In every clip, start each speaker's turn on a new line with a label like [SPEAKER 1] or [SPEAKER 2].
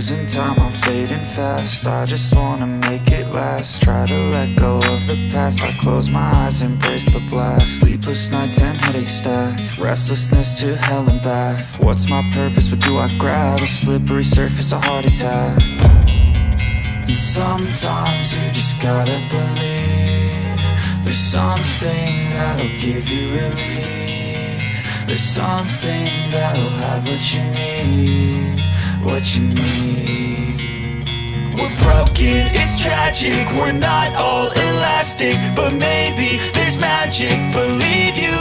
[SPEAKER 1] losing time, I'm fading fast. I just wanna make it last. Try to let go of the past. I close my eyes, embrace the blast. Sleepless nights and headaches stack. Restlessness to hell and back. What's my purpose? What do I grab? A slippery surface, a heart attack. And sometimes you just gotta believe there's something that'll give you relief. There's something that'll have what you need. What you need. We're broken, it's tragic. We're not all elastic, but maybe there's magic. Believe you.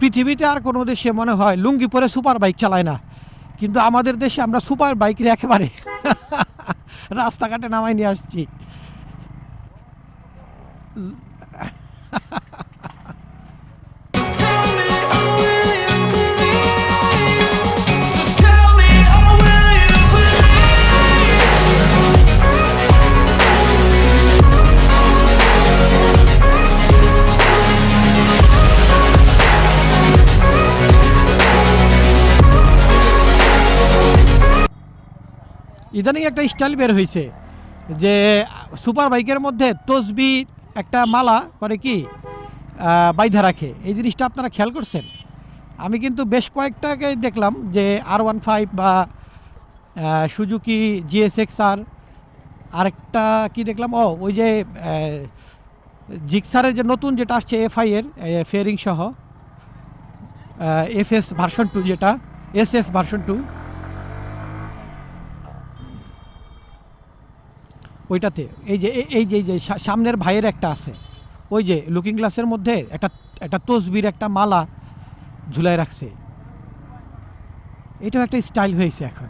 [SPEAKER 2] পৃথিবীতে আর কোনো দেশে মনে হয় লুঙ্গি পরে super bike চালায় না, কিন্তু আমাদের দেশে আমরা সুপার বাইক একেবারে রাস্তাঘাটে নামাই নিয়ে আসছি। ইদানিং একটা স্টাইল বের হয়েছে যে সুপার বাইকের মধ্যে তসবির একটা মালা করে কি বাইধা রাখে। এই জিনিসটা আপনারা খেয়াল করছেন? আমি কিন্তু বেশ কয়েকটাকে দেখলাম যে R15 বা সুজুকি GSX-R, আরেকটা কি দেখলাম, ওই যে জিক্সারের যে নতুন যেটা আসছে FI এর ফেয়ারিং সহ FS ভার্সন 2, যেটা SF ভার্সন 2, ওইটাতে এই যে সামনের ভাইয়ের একটা আছে, ওই যে লুকিং গ্লাসের মধ্যে একটা তসবির একটা মালা ঝুলাই রাখছে। এটাও একটা স্টাইল হয়েছে এখন।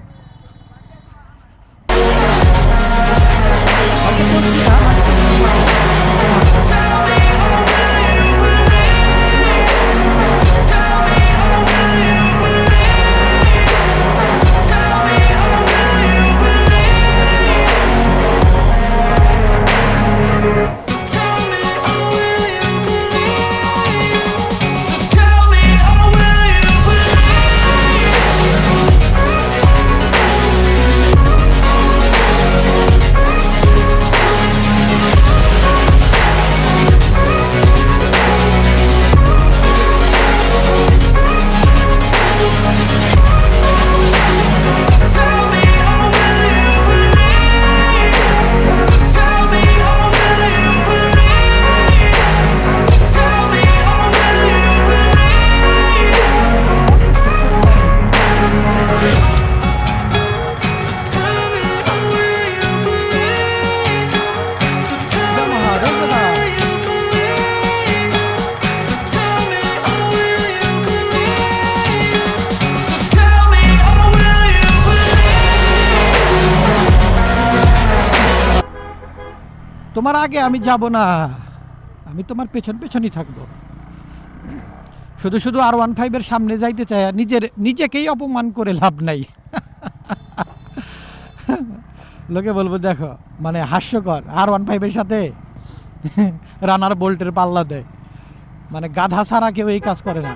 [SPEAKER 2] তোমার আগে আমি যাব না, আমি তোমার পেছনই থাকবো। শুধু R15 এর সামনে যাইতে চাই, নিজেকেই অপমান করে লাভ নাই। লোকে বলবো দেখো, মানে হাস্যকর, R15 এর সাথে রানার বোল্টের পাল্লা দেয়, মানে গাধা ছাড়া কেউ এই কাজ করে না।